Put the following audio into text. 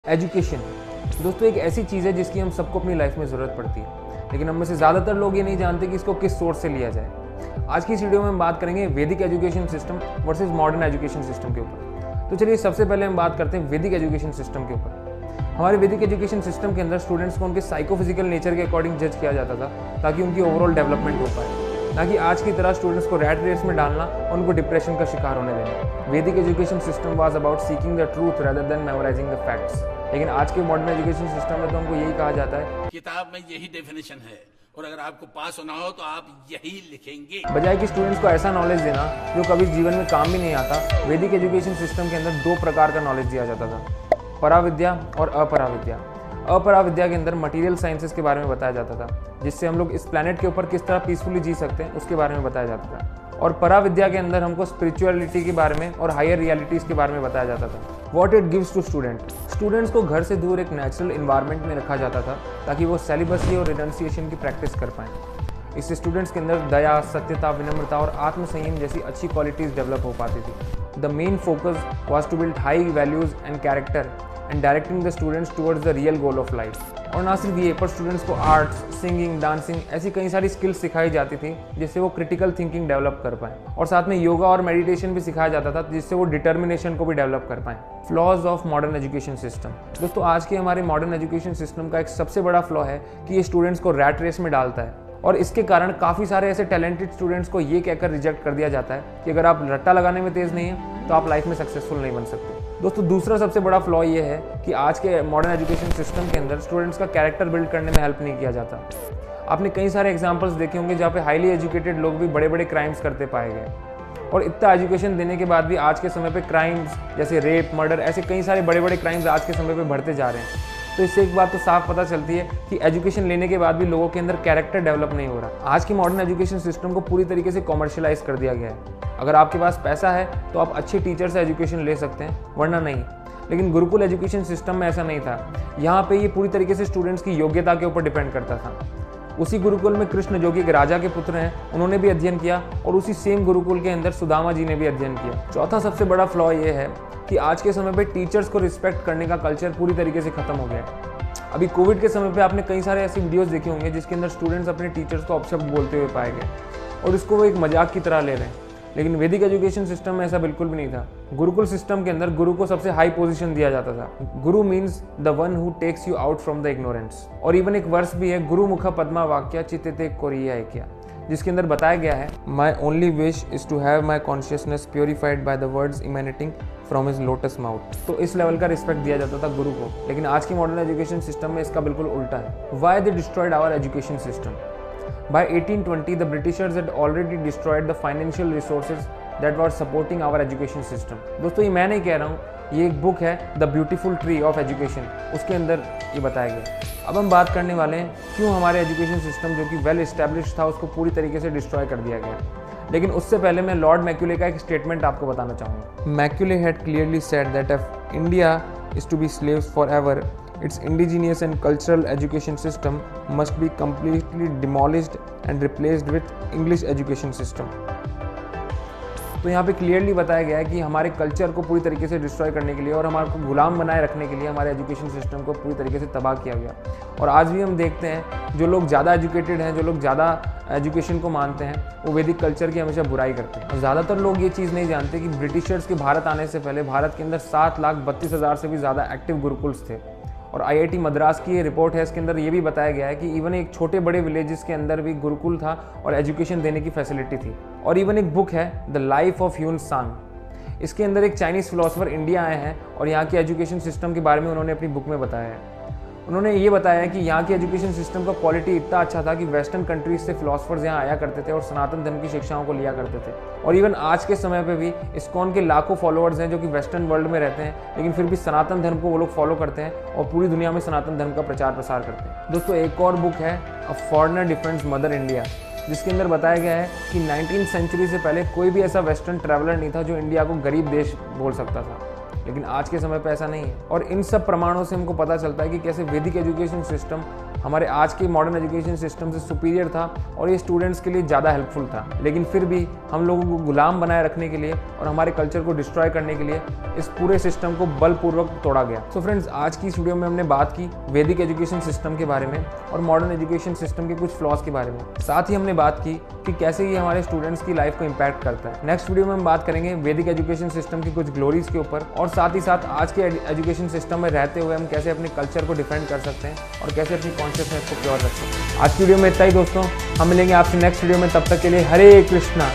Education दोस्तों एक ऐसी चीज़ है जिसकी हम सबको अपनी लाइफ में ज़रूरत पड़ती है, लेकिन हम में से ज़्यादातर लोग ये नहीं जानते कि इसको किस सोर्स से लिया जाए। आज की इस वीडियो में हम बात करेंगे वैदिक education system versus modern education system के ऊपर। तो चलिए सबसे पहले हम बात करते हैं वैदिक एजुकेशन सिस्टम के ऊपर। हमारे वैदिक एजुकेशन सिस्टम के अंदर स्टूडेंट्स को उनके साइकोफिजिकल नेचर के अकॉर्डिंग जज किया जाता था ताकि उनकी ओवरऑल डेवलपमेंट हो पाए, ना कि आज की तरह स्टूडेंट्स को रैट रेस में डालना और उनको डिप्रेशन का शिकार होने देना। Vedic education system was about seeking the truth rather than memorising the facts. लेकिन आज के मॉडर्न एजुकेशन सिस्टम में तो हमको यही कहा जाता है, किताब में यही डेफिनेशन है और अगर आपको पास होना हो तो आप यही लिखेंगे। बजाय कि स्टूडेंट्स को ऐसा नॉलेज देना जो कभी जीवन में काम भी नहीं आता, वैदिक एजुकेशन सिस्टम के अंदर दो प्रकार का नॉलेज दिया जाता था, पराविद्या और अपराविद्या। अपराविद्या के अंदर मटेरियल साइंसेस के बारे में बताया जाता था, जिससे हम लोग इस प्लैनेट के ऊपर किस तरह पीसफुली जी सकते हैं उसके बारे में बताया जाता था। और पराविद्या के अंदर हमको स्पिरिचुअलिटी के बारे में और हायर रियलिटीज़ के बारे में बताया जाता था। What it gives to students को घर से दूर एक नेचुरल इन्वायरमेंट में रखा जाता था ताकि वो सेलिबसी और रिनंसिएशन की प्रैक्टिस कर पाएँ। इससे स्टूडेंट्स के अंदर दया, सत्यता, विनम्रता और आत्मसंयम जैसी अच्छी क्वालिटीज़ डेवलप हो पाती थी। The main focus was to build high values and character and directing the students towards the real goal of life. और ना सिर्फ ये, पर स्टूडेंट्स को आर्ट्स, सिंगिंग, डांसिंग ऐसी कई सारी स्किल्स सिखाई जाती थी जिससे वो क्रिटिकल थिंकिंग डेवलप कर पाएँ। और साथ में योगा और मेडिटेशन भी सिखाया जाता था जिससे वो डिटर्मिनेशन को भी डेवलप कर पाएँ। Flaws of modern education system दोस्तों, आज के हमारे मॉडर्न एजुकेशन सिस्टम का एक सबसे बड़ा फ्लॉ है कि ये स्टूडेंट्स को रैट रेस में डालता है, और इसके कारण काफ़ी सारे ऐसे टैलेंटेड स्टूडेंट्स को ये कहकर रिजेक्ट कर दिया जाता है कि अगर आप रट्टा लगाने में तेज़ नहीं हैं तो आप लाइफ में सक्सेसफुल नहीं बन सकते। दोस्तों दूसरा सबसे बड़ा फ्लॉ ये है कि आज के मॉडर्न एजुकेशन सिस्टम के अंदर स्टूडेंट्स का कैरेक्टर बिल्ड करने में हेल्प नहीं किया जाता। आपने कई सारे एग्जांपल्स देखे होंगे जहाँ पे हाईली एजुकेटेड लोग भी बड़े बड़े क्राइम्स करते पाए गए, और इतना एजुकेशन देने के बाद भी आज के समय पे क्राइम्स जैसे रेप, मर्डर, ऐसे कई सारे बड़े बड़े क्राइम्स आज के समय पे बढ़ते जा रहे हैं। तो इससे एक बात तो साफ पता चलती है कि एजुकेशन लेने के बाद भी लोगों के अंदर कैरेक्टर डेवलप नहीं हो रहा। आज की मॉडर्न एजुकेशन सिस्टम को पूरी तरीके से कॉमर्शियलाइज कर दिया गया है। अगर आपके पास पैसा है तो आप अच्छे टीचर से एजुकेशन ले सकते हैं, वरना नहीं। लेकिन गुरुकुल एजुकेशन सिस्टम में ऐसा नहीं था। यहाँ पे ये पूरी तरीके से स्टूडेंट्स की योग्यता के ऊपर डिपेंड करता था। उसी गुरुकुल में कृष्ण, जो कि एक राजा के पुत्र हैं, उन्होंने भी अध्ययन किया, और उसी सेम गुरुकुल के अंदर सुदामा जी ने भी अध्ययन किया। चौथा सबसे बड़ा फ्लॉ ये है कि आज के समय पे टीचर्स को रिस्पेक्ट करने का कल्चर पूरी तरीके से खत्म हो गया है। अभी कोविड के समय पे आपने कई सारे ऐसी वीडियोस देखे होंगे जिसके अंदर स्टूडेंट्स अपने टीचर्स को अपशब्द बोलते हुए पाए गए और इसको वो एक मजाक की तरह ले रहे हैं। लेकिन वैदिक एजुकेशन सिस्टम में ऐसा बिल्कुल भी नहीं था। गुरुकुल सिस्टम के अंदर गुरु को सबसे हाई पोजीशन दिया जाता था। Guru means the one who takes you out from the ignorance. और इवन एक वर्स भी है, गुरु मुख पद्मा वाक्या चित्ते कोरिया क्या, जिसके अंदर बताया गया है, my only wish is to have my consciousness purified by the words emanating from his lotus mouth. तो इस लेवल का रिस्पेक्ट दिया जाता था गुरु को। लेकिन आज की मॉडर्न एजुकेशन सिस्टम में इसका बिल्कुल उल्टा है। Why they destroyed our education system? By 1820, the Britishers had already destroyed the financial resources that were supporting our education system. दोस्तों ये मैं नहीं कह रहा हूँ, ये एक बुक है the beautiful tree of education, उसके अंदर ये बताया गया। अब हम बात करने वाले हैं क्यों हमारे एजुकेशन सिस्टम जो कि वेल एस्टेब्लिश था उसको पूरी तरीके से डिस्ट्रॉय कर दिया गया। लेकिन उससे पहले मैं लॉर्ड मैक्यूले का एक स्टेटमेंट आपको बताना चाहूँगा। Macaulay had clearly said that if India is to be slaves for ever, its indigenous and cultural education system must be completely demolished and replaced with English education system. तो यहाँ पे clearly बताया गया है कि हमारे कल्चर को पूरी तरीके से डिस्ट्रॉय करने के लिए और हमारे को गुलाम बनाए रखने के लिए हमारे एजुकेशन सिस्टम को पूरी तरीके से तबाह किया गया। और आज भी हम देखते हैं जो लोग ज़्यादा एजुकेटेड हैं, जो लोग ज़्यादा एजुकेशन को मानते हैं, वो वैदिक कल्चर की हमेशा बुराई करते हैं। और ज़्यादातर लोग ये चीज़ नहीं जानते कि ब्रिटिशर्स के भारत आने से पहले भारत के अंदर 7,32,000 से भी ज़्यादा एक्टिव गुरुकुल्स थे। और IIT मद्रास की ये रिपोर्ट है, इसके अंदर ये भी बताया गया है कि इवन एक छोटे बड़े विलेजेस के अंदर भी गुरुकुल था और एजुकेशन देने की फैसिलिटी थी। और इवन एक बुक है द लाइफ ऑफ ह्यून सांग, इसके अंदर एक चाइनीज़ फिलोसोफर इंडिया आए हैं और यहाँ के एजुकेशन सिस्टम के बारे में उन्होंने अपनी बुक में बताया है। उन्होंने ये बताया है कि यहाँ के एजुकेशन सिस्टम का क्वालिटी इतना अच्छा था कि वेस्टर्न कंट्रीज से फिलोसफर्स यहाँ आया करते थे और सनातन धर्म की शिक्षाओं को लिया करते थे। और इवन आज के समय पे भी इस्कॉन के लाखों फॉलोअर्स हैं जो कि वेस्टर्न वर्ल्ड में रहते हैं, लेकिन फिर भी सनातन धर्म को वो लोग फॉलो करते हैं और पूरी दुनिया में सनातन धर्म का प्रचार प्रसार करते हैं। दोस्तों एक और बुक है a foreigner defends mother India, जिसके अंदर बताया गया है कि 19th सेंचुरी से पहले कोई भी ऐसा वेस्टर्न ट्रैवलर नहीं था जो इंडिया को गरीब देश बोल सकता था। लेकिन आज के समय पे ऐसा नहीं है। और इन सब प्रमाणों से हमको पता चलता है कि कैसे वैदिक एजुकेशन सिस्टम हमारे आज के मॉडर्न एजुकेशन सिस्टम से सुपीरियर था और ये स्टूडेंट्स के लिए ज़्यादा हेल्पफुल था। लेकिन फिर भी हम लोगों को गुलाम बनाए रखने के लिए और हमारे कल्चर को डिस्ट्रॉय करने के लिए इस पूरे सिस्टम को बलपूर्वक तोड़ा गया। सो फ्रेंड्स, आज की इस वीडियो में हमने बात की वैदिक एजुकेशन सिस्टम के बारे में और मॉडर्न एजुकेशन सिस्टम के कुछ फ्लॉज के बारे में। साथ ही हमने बात की कि कैसे ये हमारे स्टूडेंट्स की लाइफ को इम्पैक्ट करता है। नेक्स्ट वीडियो में हम बात करेंगे वैदिक एजुकेशन सिस्टम की कुछ ग्लोरीज के ऊपर और साथ ही साथ आज के एजुकेशन सिस्टम में रहते हुए हम कैसे अपने कल्चर को डिफेंड कर सकते हैं और कैसे अपनी कॉन्शियसनेस को प्योर रख सकते हैं। आज की वीडियो में इतना ही दोस्तों, हम मिलेंगे आपसे नेक्स्ट वीडियो में। तब तक के लिए हरे कृष्णा।